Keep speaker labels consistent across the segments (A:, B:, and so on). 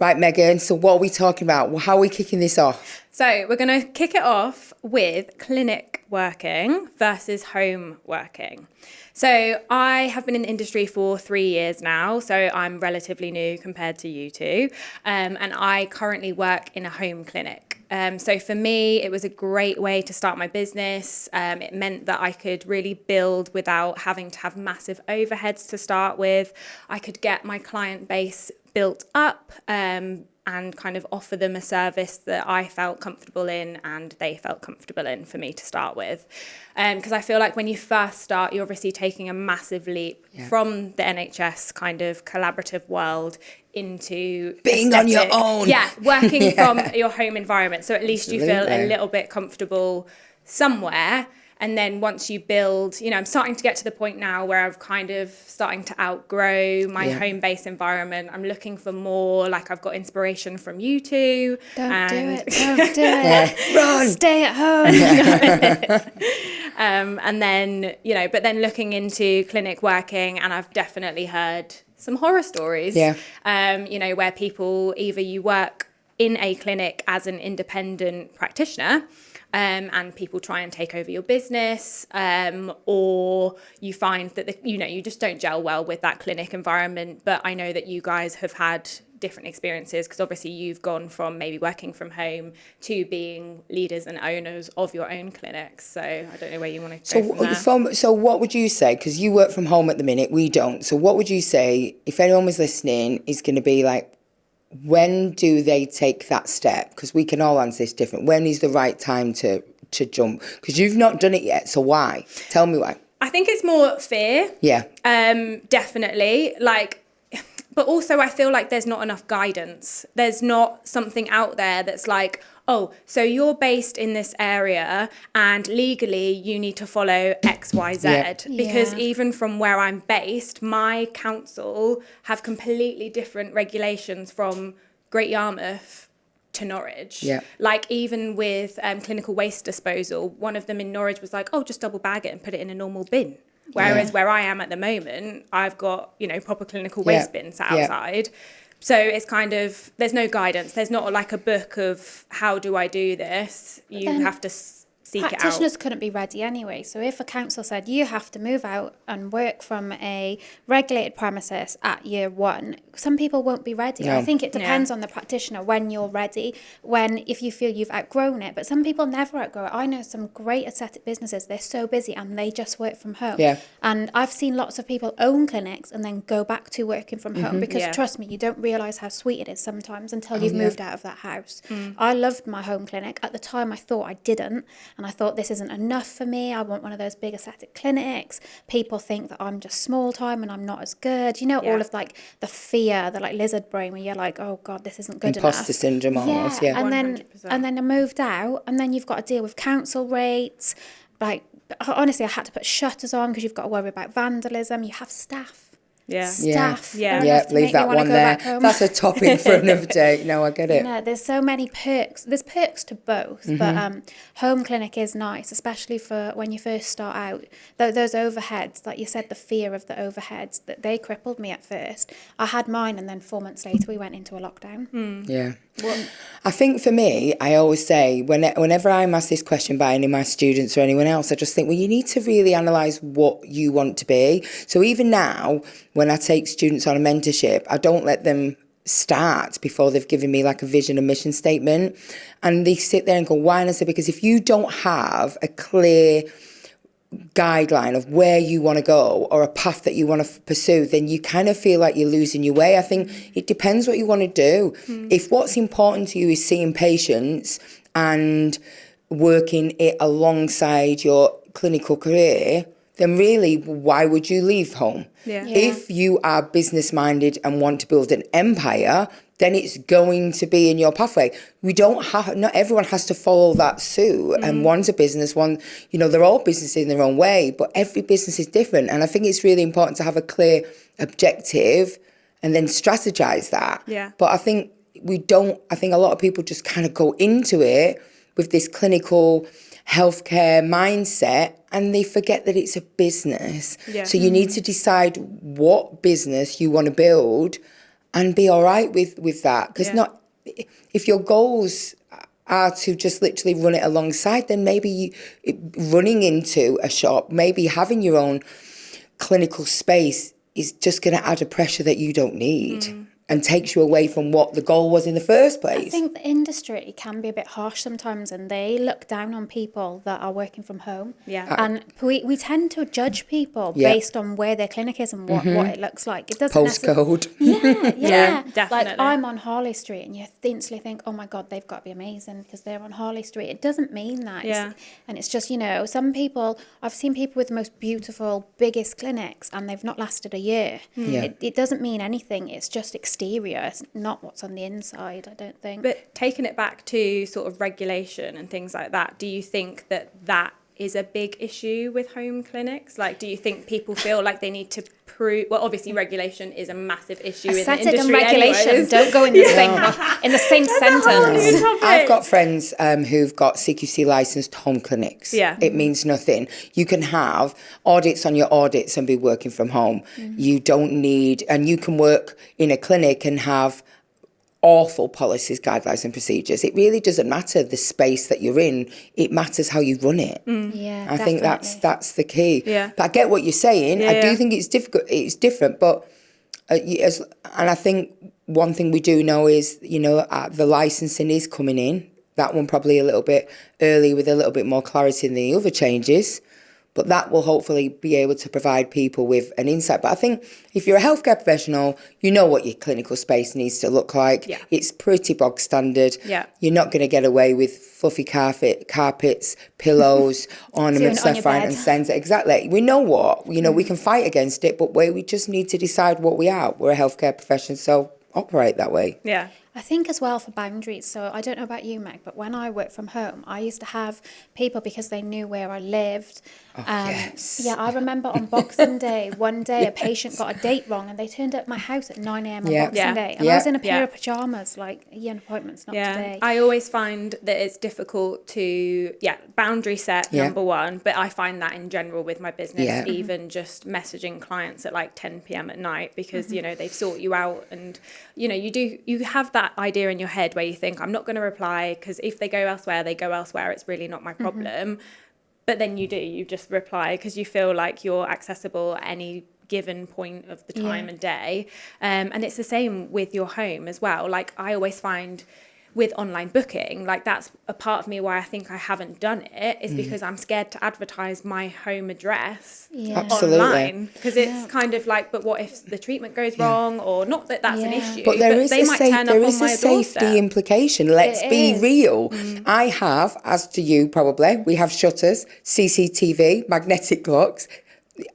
A: Right, Megan, so what are we talking about? How are we kicking this off?
B: So we're going to kick it off with clinic working versus home working. So I have been in the industry for 3 years now, so I'm relatively new compared to you two. And I currently work in a home clinic. So for me, it was a great way to start my business. It meant that I could really build without having to have massive overheads to start with. I could get my client base built up and kind of offer them a service that I felt comfortable in and they felt comfortable in for me to start with. Because I feel like when you first start, you're obviously taking a massive leap from the NHS kind of collaborative world into
A: being on your own.
B: Yeah, working from your home environment. So at least you feel a little bit comfortable somewhere. And then once you build, I'm starting to get to the point now where I'm kind of starting to outgrow my home-based environment. I'm looking for more, like I've got inspiration from you two.
C: Don't do it. Run. Stay at
B: home. And then, but then looking into clinic working, and I've definitely heard some horror stories, where people, either you work in a clinic as an independent practitioner, and people try and take over your business, or you find that, you just don't gel well with that clinic environment. But I know that you guys have had different experiences, because obviously you've gone from maybe working from home to being leaders and owners of your own clinics. So I don't know where you want to go from there.
A: So what would you say, because you work from home at the minute, we don't. So what would you say, if anyone was listening, is going to be like, when do they take that step? Because we can all answer this different. When is the right time to jump? Because you've not done it yet, so why? Tell me why.
B: I think it's more fear.
A: Yeah.
B: Definitely. But also I feel like there's not enough guidance. There's not something out there that's like, oh, so you're based in this area and legally you need to follow X, Y, Z. Because even from where I'm based, my council have completely different regulations from Great Yarmouth to Norwich. Like even with clinical waste disposal, one of them in Norwich was like, oh, just double bag it and put it in a normal bin. Whereas where I am at the moment, I've got, proper clinical waste bins outside. So it's kind of, there's no guidance. There's not like a book of how do I do this. You have to seek it out.
C: Practitioners couldn't be ready anyway. So if a council said you have to move out and work from a regulated premises at year 1, some people won't be ready. I think it depends on the practitioner when you're ready, if you feel you've outgrown it. But some people never outgrow it. I know some great aesthetic businesses, they're so busy and they just work from home. And I've seen lots of people own clinics and then go back to working from home because trust me, you don't realise how sweet it is sometimes until you've moved out of that house. I loved my home clinic. At the time I thought I didn't, and I thought this isn't enough for me. I want one of those big aesthetic clinics. People think that I'm just small time and I'm not as good. All of like the fear, the like lizard brain where you're like, oh God, this isn't good enough.
A: Imposter syndrome almost,
C: And then I moved out, and then you've got to deal with council rates. Like honestly, I had to put shutters on because you've got to worry about vandalism. You have staff. Staff.
A: Leave that one there. That's a topic for another day. No, I get it.
C: There's so many perks. There's perks to both, but home clinic is nice, especially for when you first start out. Those overheads, like you said, the fear of the overheads, that they crippled me at first. I had mine, and then 4 months later we went into a lockdown.
A: Yeah. I think for me, I always say, whenever I'm asked this question by any of my students or anyone else, I just think, well, you need to really analyse what you want to be. So even now, when I take students on a mentorship, I don't let them start before they've given me like a vision and mission statement. And they sit there and go, why? And I say, because if you don't have a clear guideline of where you want to go or a path that you want to pursue, then you kind of feel like you're losing your way. I think it depends what you want to do. If what's important to you is seeing patients and working it alongside your clinical career, then really, why would you leave home? If you are business minded and want to build an empire, then it's going to be in your pathway. Not everyone has to follow that suit. And one's a business, they're all businesses in their own way, but every business is different. And I think it's really important to have a clear objective and then strategize that. But I think a lot of people just kind of go into it with this clinical healthcare mindset and they forget that it's a business. So you need to decide what business you want to build and be all right with that. Because if your goals are to just literally run it alongside, then maybe running into a shop, maybe having your own clinical space is just going to add a pressure that you don't need. And takes you away from what the goal was in the first place.
C: I think the industry can be a bit harsh sometimes, and they look down on people that are working from home.
B: Yeah.
C: And we tend to judge people based on where their clinic is and what it looks like. It doesn't
A: Postcode.
C: Yeah,
B: definitely.
C: Like, I'm on Harley Street, and you instantly think, oh my God, they've got to be amazing because they're on Harley Street. It doesn't mean that. And it's just, some people, I've seen people with the most beautiful, biggest clinics, and they've not lasted a year. It doesn't mean anything. It's just exterior. It's not what's on the inside, I don't think.
B: But taking it back to sort of regulation and things like that, do you think that is a big issue with home clinics? Like, do you think people feel like they need to prove... Well, obviously, regulation is a massive issue in the industry.
C: Aesthetic and regulation don't go in the same sentence.
A: I've got friends who've got CQC licensed home clinics.
B: Yeah.
A: It means nothing. You can have audits on your audits and be working from home. You don't need... And you can work in a clinic and have awful policies, guidelines and procedures. It really doesn't matter the space that you're in. It matters how you run it.
C: Yeah,
A: I think that's the key.
B: Yeah.
A: But I get what you're saying. I do think it's difficult. It's different, but and I think one thing we do know is, the licensing is coming in. That one probably a little bit early with a little bit more clarity than the other changes. But that will hopefully be able to provide people with an insight. But I think if you're a healthcare professional, you know what your clinical space needs to look like.
B: Yeah.
A: It's pretty bog standard.
B: Yeah.
A: You're not going to get away with fluffy carpets, pillows, ornaments left, right and centre. Exactly. We know what. We can fight against it, but we just need to decide what we are. We're a healthcare profession, so operate that way.
B: Yeah.
C: I think as well for boundaries. So I don't know about you, Meg, but when I worked from home, I used to have people because they knew where I lived.
A: Yes.
C: Yeah, I remember on Boxing Day, one day a patient got a date wrong and they turned up at my house at 9 a.m. on Boxing Day. And I was in a pair of pyjamas, like, an appointment's not today.
B: I always find that it's difficult to, boundary set, number one. But I find that in general with my business, even just messaging clients at like 10 p.m. at night because, they've sought you out and, you have that idea in your head where you think, I'm not going to reply because if they go elsewhere, they go elsewhere. It's really not my problem. But then you just reply because you feel like you're accessible at any given point of the time and day. And it's the same with your home as well. Like I always find with online booking, like that's a part of me why I think I haven't done it is because I'm scared to advertise my home address online because it's kind of like, but what if the treatment goes wrong or not that that's an issue,
A: but there is
B: they might turn up on my
A: safety
B: doorstep.
A: implication. Let's be real. I have, as do you probably, we have shutters, CCTV, magnetic locks,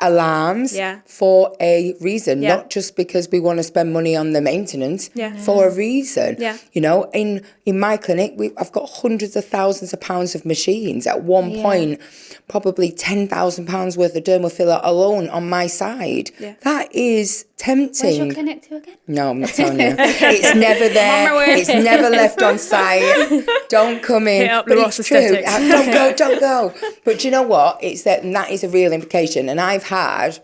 A: alarms for a reason, not just because we want to spend money on the maintenance, for a reason. In my clinic, I've got hundreds of thousands of pounds of machines. At one point, probably £10,000 worth of dermal filler alone on my side. That is tempting.
C: Where's your clinic to again?
A: No, I'm not telling you. It's never there. It's never left on site. Don't come in. But it's true. Don't go. But you know what? It's that, and that is a real implication. And I've had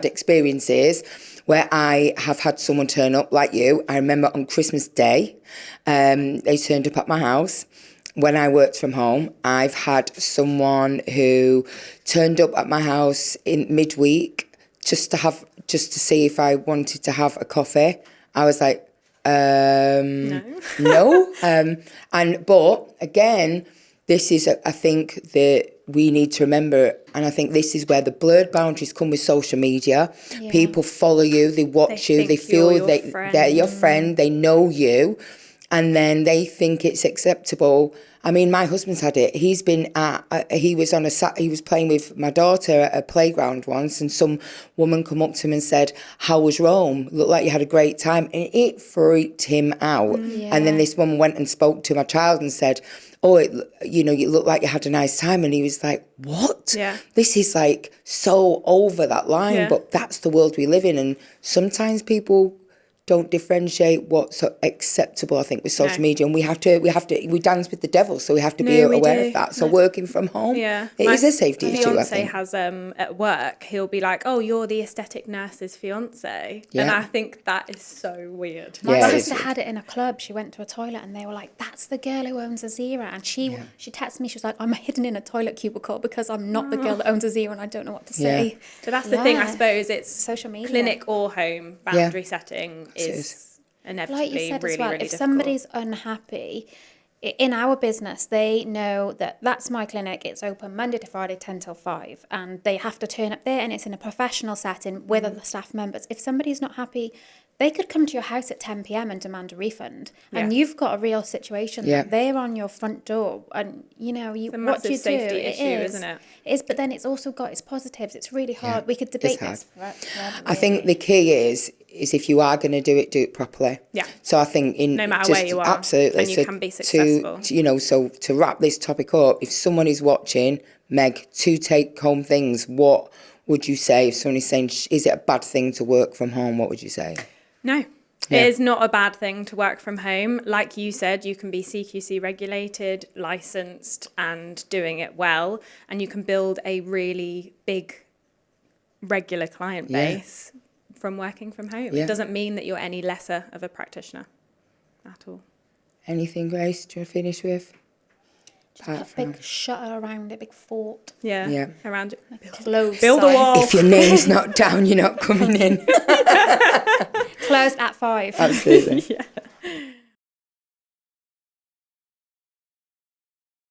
A: experiences where I have had someone turn up like you. I remember on Christmas Day, they turned up at my house. When I worked from home, I've had someone who turned up at my house in midweek just to see if I wanted to have a coffee. I was like, no. But again, this is, I think that we need to remember, and I think this is where the blurred boundaries come with social media. People follow you, they watch you, they feel they're your friend, they know you. And then they think it's acceptable. I mean, my husband's had it. He was playing with my daughter at a playground once, and some woman come up to him and said, "How was Rome? Looked like you had a great time." And it freaked him out. And then this woman went and spoke to my child and said, "Oh, you look like you had a nice time." And he was like, "What? This is like so over that line." But that's the world we live in, and sometimes people don't differentiate what's acceptable, I think, with social media, and we dance with the devil, so we have to be aware of that. So working from home, it is a safety issue, I think.
B: My fiance has at work, he'll be like, "Oh, you're the aesthetic nurse's fiance," and I think that is so weird.
C: My sister had it in a club. She went to a toilet, and they were like, "That's the girl who owns a Zira," and she texted me. She was like, "I'm hidden in a toilet cubicle because I'm not the girl that owns a Zira, and I don't know what to say."
B: So that's the thing, I suppose. It's
C: social media,
B: clinic or home boundary setting is inevitably
C: like you said
B: really,
C: as well.
B: really
C: If
B: difficult.
C: somebody's unhappy in our business, they know that that's my clinic. It's open Monday to Friday, 10 till 5, and they have to turn up there, and it's in a professional setting with other staff members. If somebody's not happy, they could come to your house at 10 p.m. and demand a refund, and you've got a real situation. That they're on your front door, and
B: it's a
C: what
B: massive
C: you
B: safety
C: do,
B: issue, isn't it?
C: It is, but then it's also got its positives. It's really hard. We could debate this forever.
A: I think the key is if you are going to do it properly.
B: Yeah.
A: So I think
B: no matter where you are,
A: absolutely,
B: and you can be successful.
A: So to wrap this topic up, if someone is watching, Meg, 2 take-home things, what would you say if someone is saying, is it a bad thing to work from home? What would you say?
B: No. It is not a bad thing to work from home. Like you said, you can be CQC regulated, licensed, and doing it well, and you can build a really big regular client base from working from home. It doesn't mean that you're any lesser of a practitioner at all.
A: Anything, Grace, do you want to finish with?
C: A big shutter around it, big fort.
B: Yeah. Around it.
C: Closed.
B: Build a wall.
A: If your name's not down, you're not coming in.
C: Closed at 5.
A: Absolutely.
B: Yeah.